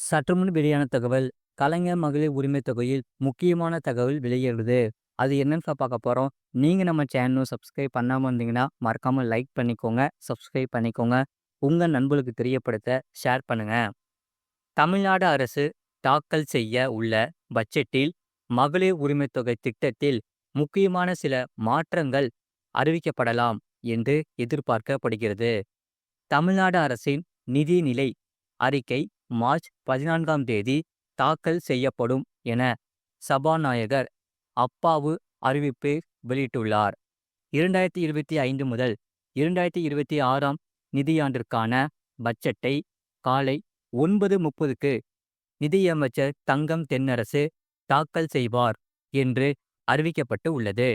சற்றுமுன் வெளியான தகவல். கலைஞர் மகளிர் உரிமை தொகையில் முக்கியமான தகவல் வெளியேறுது. அது என்னன்னு பார்க்க போறோம். நீங்க நம்ம சேனலும் சப்ஸ்கிரைப் பண்ணாம இருந்தீங்கன்னா, மறக்காம லைக் பண்ணிக்கோங்க, சப்ஸ்கிரைப் பண்ணிக்கோங்க. உங்க நண்பர்களுக்கு தெரியப்படுத்த ஷேர் பண்ணுங்க. தமிழ்நாடு அரசு தாக்கல் செய்ய உள்ள பட்ஜெட்டில் மகளிர் உரிமை தொகை திட்டத்தில் முக்கியமான சில மாற்றங்கள் அறிவிக்கப்படலாம் என்று எதிர்பார்க்கப்படுகிறது. தமிழ்நாடு அரசின் நிதிநிலை அறிக்கை மார்ச் 14ஆம் தேதி தாக்கல் செய்யப்படும் என சபாநாயகர் அப்பாவு அறிவிப்பு வெளியிட்டுள்ளார். 2025 முதல் 2026ஆம் நிதியாண்டிற்கான பட்ஜெட்டை காலை 9:30க்கு நிதியமைச்சர் தங்கம் தென்னரசு தாக்கல் செய்வார் என்று அறிவிக்கப்பட்டு உள்ளது.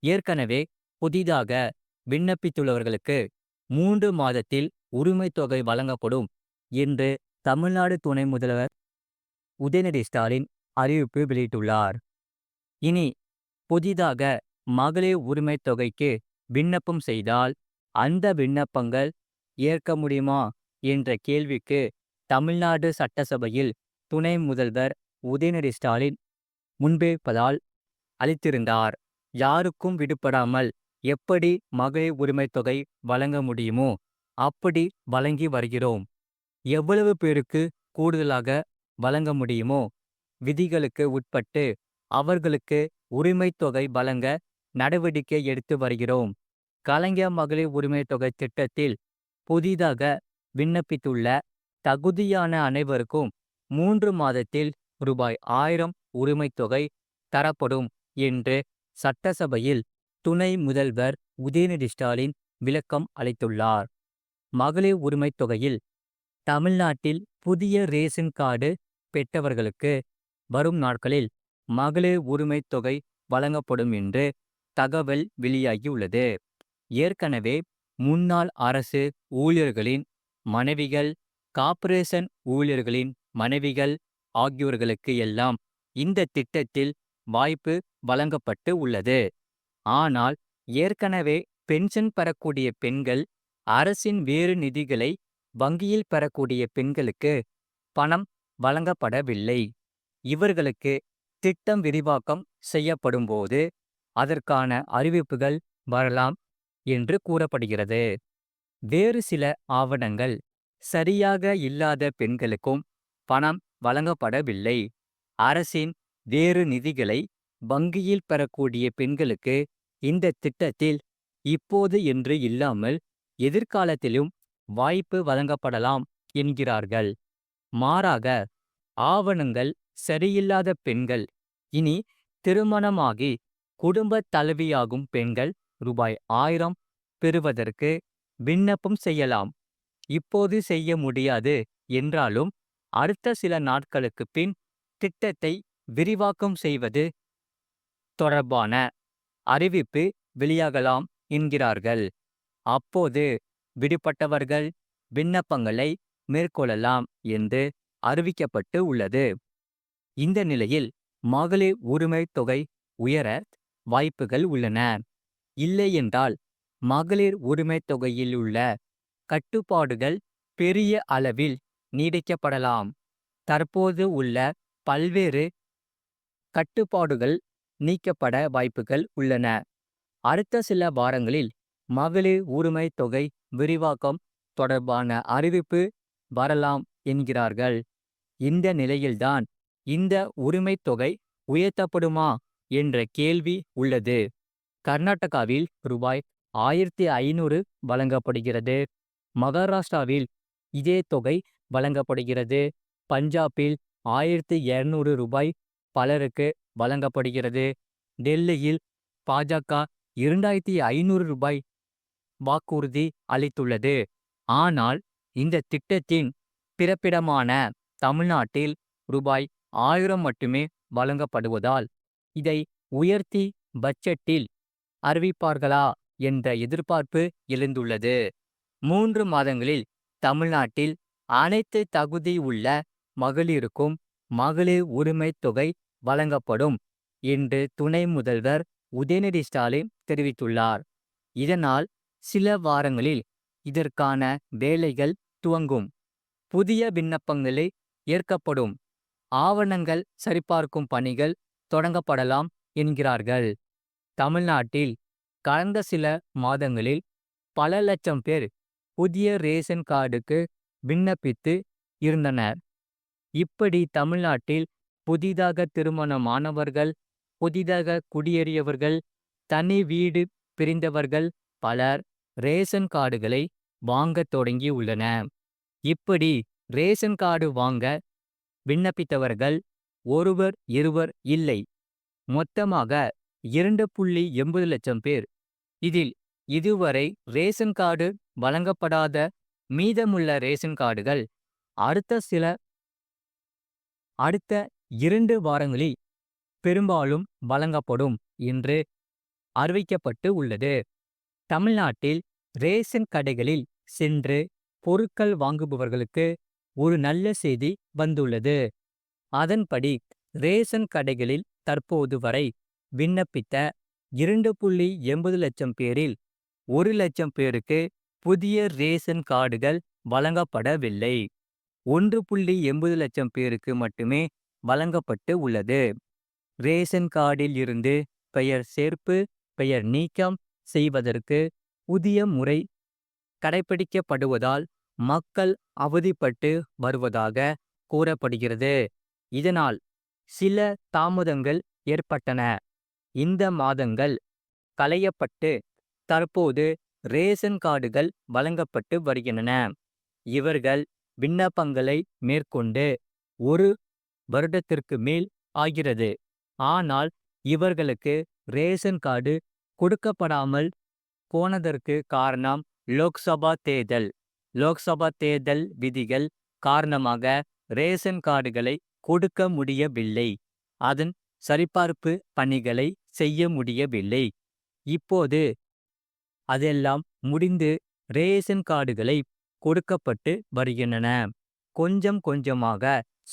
ஏற்கனவே புதிதாக விண்ணப்பித்துள்ளவர்களுக்கு 3 மாதத்தில் உரிமைத் தொகை வழங்கப்படும் என்று தமிழ்நாடு துணை முதல்வர் உதயநிதி ஸ்டாலின் அறிவிப்பு வெளியிட்டுள்ளார். இனி புதிதாக மகளிர் உரிமைத் தொகைக்கு விண்ணப்பம் செய்தால் அந்த விண்ணப்பங்கள் ஏற்க முடியுமா என்ற கேள்விக்கு தமிழ்நாடு சட்டசபையில் துணை முதல்வர் உதயநிதி ஸ்டாலின் முன்வைப்பதால் அளித்திருந்தார். யாருக்கும் விடுபடாமல் எப்படி மகளிர் உரிமைத் தொகை வழங்க முடியுமோ அப்படி வழங்கி வருகிறோம். எவ்வளவு பேருக்கு கூடுதலாக வழங்க முடியுமோ விதிகளுக்கு உட்பட்டு அவர்களுக்கு உரிமைத் தொகை வழங்க நடவடிக்கை எடுத்து வருகிறோம். கலைஞர் மகளிர் உரிமைத் தொகை திட்டத்தில் புதிதாக விண்ணப்பித்துள்ள தகுதியான அனைவருக்கும் 3 மாதத்தில் ரூபாய் 1000 உரிமைத் தொகை தரப்படும் என்று சட்டசபையில் துணை முதல்வர் உதயநிதி ஸ்டாலின் விளக்கம் அளித்துள்ளார். மகளிர் உரிமைத் தொகையில் தமிழ்நாட்டில் புதிய ரேஷன் கார்டு பெற்றவர்களுக்கு வரும் நாட்களில் மகளிர் உரிமைத் தொகை வழங்கப்படும் என்று தகவல் வெளியாகியுள்ளது. ஏற்கனவே முன்னாள் அரசு ஊழியர்களின் மனைவிகள், கார்ப்பரேஷன் ஊழியர்களின் மனைவிகள் ஆகியோர்களுக்கு எல்லாம் இந்த திட்டத்தில் வாய்ப்பு வழங்கப்பட்டு உள்ளது. ஆனால் ஏற்கனவே பென்ஷன் பெறக்கூடிய பெண்கள், அரசின் வேறு நிதிகளை வங்கியில் பெறக்கூடிய பெண்களுக்கு பணம் வழங்கப்படவில்லை. இவர்களுக்கு திட்டம் விரிவாக்கம் செய்யப்படும்போது அதற்கான அறிவிப்புகள் வரலாம் என்று கூறப்படுகிறது. வேறு சில ஆவணங்கள் சரியாக இல்லாத பெண்களுக்கும் பணம் வழங்கப்படவில்லை. அரசின் வேறு நிதிகளை வங்கியில் பெறக்கூடிய பெண்களுக்கு இந்த திட்டத்தில் இப்போது என்று இல்லாமல் எதிர்காலத்திலும் வாய்ப்பு வழங்கப்படலாம் என்கிறார்கள். மாறாக ஆவணங்கள் சரியில்லாத பெண்கள், இனி திருமணமாகி குடும்ப தலைவியாகும் பெண்கள் ரூபாய் 1000 பெறுவதற்கு விண்ணப்பம் செய்யலாம். இப்போது செய்ய முடியாது என்றாலும் அடுத்த சில நாட்களுக்கு பின் திட்டத்தை விரிவாக்கம் செய்வது தொடர்பான அறிவிப்பு வெளியாகலாம் என்கிறார்கள். அப்போது விடுபட்டவர்கள் விண்ணப்பங்களை மேற்கொள்ளலாம் என்று அறிவிக்கப்பட்டு உள்ளது. இந்த நிலையில் மகளிர் உரிமைத் தொகை உயர வாய்ப்புகள் உள்ளன. இல்லையென்றால் மகளிர் உரிமைத் தொகையில் உள்ள கட்டுப்பாடுகள் பெரிய அளவில் நீடிக்கப்படலாம். தற்போது உள்ள பல்வேறு கட்டுப்பாடுகள் நீக்கப்பட வாய்ப்புகள் உள்ளன. அடுத்த சில வாரங்களில் மகளிர் உரிமைத் தொகை விரிவாக்கம் தொடர்பான அறிவிப்பு வரலாம் என்கிறார்கள். இந்த நிலையில்தான் இந்த உரிமைத் தொகை உயர்த்தப்படுமா என்ற கேள்வி உள்ளது. கர்நாடகாவில் ரூபாய் 1500 வழங்கப்படுகிறது. மகாராஷ்டிராவில் இதே தொகை வழங்கப்படுகிறது. பஞ்சாபில் 1200 ரூபாய் பலருக்கு வழங்கப்படுகிறது. டெல்லியில் பாஜக 2500 ரூபாய் வாக்குறுதி அளித்துள்ளது. ஆனால் இந்த திட்டத்தின் பிறப்பிடமான தமிழ்நாட்டில் ரூபாய் 1000 மட்டுமே வழங்கப்படுவதால் இதை உயர்த்தி பட்ஜெட்டில் அறிவிப்பார்களா என்ற எதிர்பார்ப்பு எழுந்துள்ளது. 3 மாதங்களில் தமிழ்நாட்டில் அனைத்து தகுதி உள்ள மகளிருக்கும் மகளிர் உரிமைத் தொகை வழங்கப்படும் என்று துணை முதல்வர் உதயநிதி ஸ்டாலின் தெரிவித்துள்ளார். இதனால் சில வாரங்களில் இதற்கான வேலைகள் துவங்கும். புதிய விண்ணப்பங்களை ஏற்கப்படும். ஆவணங்கள் சரிபார்க்கும் பணிகள் தொடங்கப்படலாம் என்கிறார்கள். தமிழ்நாட்டில் கடந்த சில மாதங்களில் பல லட்சம் பேர் புதிய ரேஷன் கார்டுக்கு விண்ணப்பித்து இருந்தனர். இப்படி தமிழ்நாட்டில் புதிதாக திருமணமானவர்கள், புதிதாக குடியேறியவர்கள், தனி வீடு பிரிந்தவர்கள் பலர் ரேஷன் கார்டுகளை வாங்கத் தொடங்கி உள்ளனர். இப்படி ரேஷன் கார்டு வாங்க விண்ணப்பித்தவர்கள் ஒருவர் இருவர் இல்லை, மொத்தமாக 2.80 லட்சம் பேர். இதில் இதுவரை ரேஷன் கார்டு வழங்கப்படாத மீதமுள்ள ரேஷன் கார்டுகள் அடுத்த 2 வாரங்களில் பெரும்பாலும் வழங்கப்படும் என்று அறிவிக்கப்பட்டு உள்ளது. தமிழ்நாட்டில் ரேஷன் கடைகளில் சென்று பொருட்கள் வாங்குபவர்களுக்கு ஒரு நல்ல செய்தி வந்துள்ளது. அதன்படி ரேஷன் கடைகளில் தற்போது வரை விண்ணப்பித்த 2.80 லட்சம் பேரில் 1 லட்சம் பேருக்கு புதிய ரேஷன் கார்டுகள் வழங்கப்படவில்லை. 1.80 லட்சம் பேருக்கு மட்டுமே வழங்கப்பட்டு உள்ளது. ரேஷன் கார்டில் இருந்து பெயர் சேர்ப்பு, பெயர் நீக்கம் செய்வதற்கு புதிய முறை கடைபிடிக்கப்படுவதால் மக்கள் அவதிப்பட்டு வருவதாக கூறப்படுகிறது. இதனால் சில தாமதங்கள் ஏற்பட்டன. இந்த மாதங்கள் களையப்பட்டு தற்போது ரேஷன் கார்டுகள் வழங்கப்பட்டு வருகின்றன. இவர்கள் விண்ணப்பங்களை மேற்கொண்டு 1 வருடத்திற்கு மேல் ஆகிறது. ஆனால் இவர்களுக்கு ரேஷன் கார்டு கொடுக்கப்படாமல் போனதற்கு காரணம் லோக்சபா தேர்தல் விதிகள் காரணமாக ரேஷன் கார்டுகளை கொடுக்க முடியவில்லை. அதன் சரிபார்ப்பு பணிகளை செய்ய முடியவில்லை. இப்போது அதெல்லாம் முடிந்து ரேஷன் கார்டுகளை கொடுக்கப்பட்டு வருகின்றன. கொஞ்சம் கொஞ்சமாக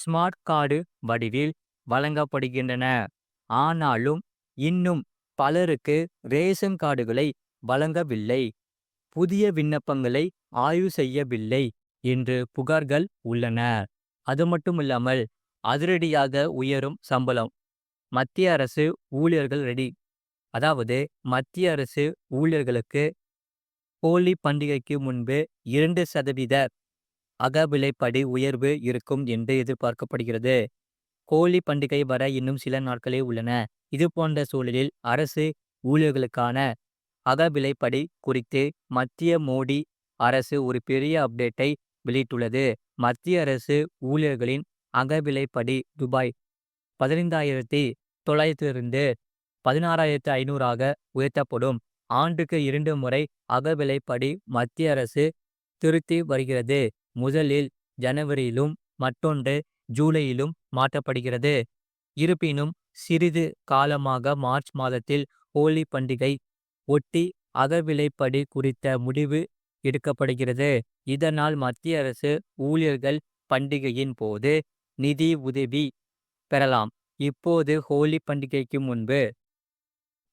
ஸ்மார்ட் கார்டு வடிவில் வழங்கப்படுகின்றன. ஆனாலும் இன்னும் பலருக்கு ரேஷன் கார்டுகளை வழங்கவில்லை, புதிய விண்ணப்பங்களை ஆய்வு செய்யவில்லை என்று புகார்கள் உள்ளன. அது மட்டுமில்லாமல் அதிரடியாக உயரும் சம்பளம். மத்திய அரசு ஊழியர்கள் ரெடி. அதாவது மத்திய அரசு ஊழியர்களுக்கு ஹோலி பண்டிகைக்கு முன்பு 2% அகவிலைப்படி உயர்வு இருக்கும் என்று எதிர்பார்க்கப்படுகிறது. ஹோலி பண்டிகை வர இன்னும் சில நாட்களே உள்ளன. இது போன்ற சூழலில் அரசு ஊழியர்களுக்கான அகவிலைப்படி குறித்து மத்திய மோடி அரசு ஒரு பெரிய அப்டேட்டை வெளியிட்டுள்ளது. மத்திய அரசு ஊழியர்களின் அகவிலைப்படி ரூபாய் 15,900 16,500 உயர்த்தப்படும். ஆண்டுக்கு 2 முறை அகவிலைப்படி மத்திய அரசு திருத்தி வருகிறது. முதலில் ஜனவரியிலும் மற்றொன்று ஜூலையிலும் மாற்றப்படுகிறது. இருப்பினும் சிறிது காலமாக மார்ச் மாதத்தில் ஹோலி பண்டிகை ஒட்டி அகவிலைப்படி குறித்த முடிவு எடுக்கப்படுகிறது. இதனால் மத்திய அரசு ஊழியர்கள் பண்டிகையின் போது நிதி உதவி பெறலாம். இப்போது ஹோலி பண்டிகைக்கு முன்பு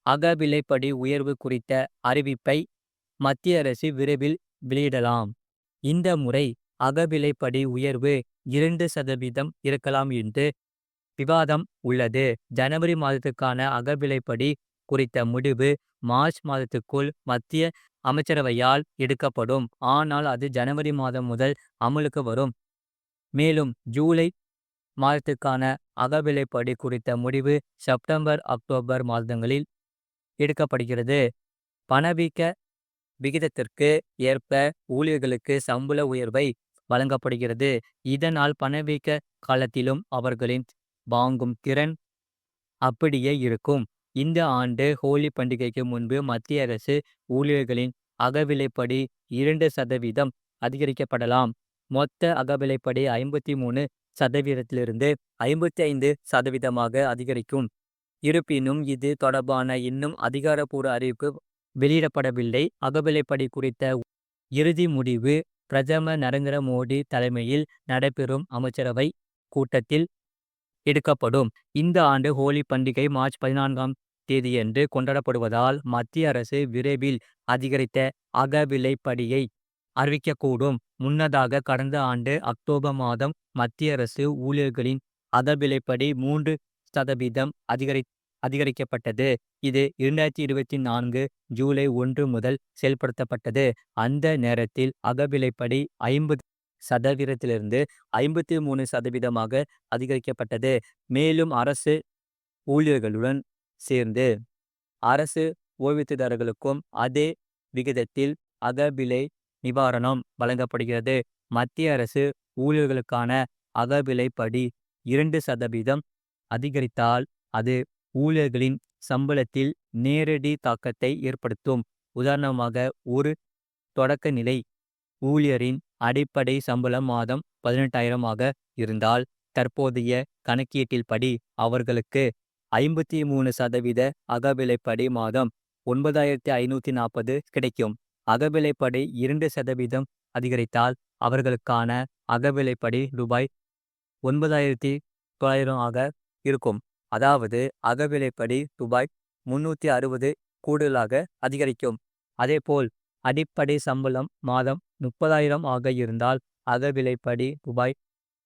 அகவிலைப்படி உயர்வு குறித்த அறிவிப்பை மத்திய அரசு விரைவில் வெளியிடலாம். இந்த முறை அகவிலைப்படி உயர்வு 2% இருக்கலாம் என்று விவாதம் உள்ளது. ஜனவரி மாதத்துக்கான அகவிலைப்படி குறித்த முடிவு மார்ச் மாதத்துக்குள் மத்திய அமைச்சரவையால் எடுக்கப்படும். ஆனால் அது ஜனவரி மாதம் முதல் அமலுக்கு வரும். மேலும் ஜூலை மாதத்துக்கான அகவிலைப்படி குறித்த முடிவு செப்டம்பர் அக்டோபர் மாதங்களில் எடுக்கப்படுகிறது. பணவீக்க விகிதத்திற்கு ஏற்ப ஊழியர்களுக்கு சம்பள உயர்வை வழங்கப்படுகிறது. இதனால் பணவீக்க காலத்திலும் அவர்களின் வாங்கும் திறன் அப்படியே இருக்கும். இந்த ஆண்டு ஹோலி பண்டிகைக்கு முன்பு மத்திய அரசு ஊழியர்களின் அகவிலைப்படி 2% அதிகரிக்கப்படலாம். மொத்த அகவிலைப்படி 53%லிருந்து 55% அதிகரிக்கும். இருப்பினும் இது தொடர்பான இன்னும் அதிகாரப்பூர்வ அறிவிப்பு வெளியிடப்படவில்லை. அகவிலைப்படி குறித்த இறுதி முடிவு பிரதமர் நரேந்திர மோடி தலைமையில் நடைபெறும் அமைச்சரவை கூட்டத்தில் எடுக்கப்படும். இந்த ஆண்டு ஹோலி பண்டிகை மார்ச் 14ஆம் தேதியன்று கொண்டாடப்படுவதால் மத்திய அரசு விரைவில் அதிகரித்த அகவிலைப்படியை அறிவிக்கக்கூடும். முன்னதாக கடந்த ஆண்டு அக்டோபர் மாதம் மத்திய அரசு ஊழியர்களின் அகவிலைப்படி 3% அதிகரிக்கப்பட்டது. இது 2024 ஜூலை 1 முதல் செயல்படுத்தப்பட்டது. அந்த நேரத்தில் அகவிலைப்படி 50%லிருந்து 53%ஆக அதிகரிக்கப்பட்டது. மேலும் அரசு ஊழியர்களுடன் சேர்ந்து அரசு ஓய்வூதியதாரர்களுக்கும் அதே விகிதத்தில் அகவிலை நிவாரணம் வழங்கப்படுகிறது. மத்திய அரசு ஊழியர்களுக்கான அகவிலைப்படி 2% அதிகரித்தால் அது ஊழியர்களின் சம்பளத்தில் நேரடி தாக்கத்தை ஏற்படுத்தும். உதாரணமாக, ஒரு தொடக்கநிலை ஊழியரின் அடிப்படை சம்பளம் மாதம் 18,000 ஆக இருந்தால் தற்போதைய கணக்கீட்டில் படி அவர்களுக்கு 53% அகவிலைப்படி மாதம் 9,540 கிடைக்கும். அகவிலைப்படி 2% அதிகரித்தால் அவர்களுக்கான அகவிலைப்படி ரூபாய் 9,900 ஆக இருக்கும். அதாவது அகவிலைப்படி ரூபாய் 360 கூடுதலாக அதிகரிக்கும். அதேபோல் அடிப்படை சம்பளம் மாதம் 30,000 ஆக இருந்தால் அகவிலைப்படி ரூபாய்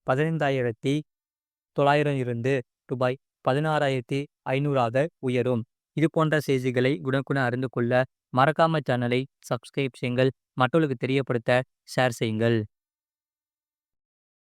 15,900 இருந்து ரூபாய் 16,500 உயரும். இது போன்ற செய்திகளை உடனுக்குடன் அறிந்து கொள்ள மறக்காம சேனலை சப்ஸ்கிரைப் செய்யுங்கள். மற்றவர்களுக்கு தெரியப்படுத்த ஷேர் செய்யுங்கள்.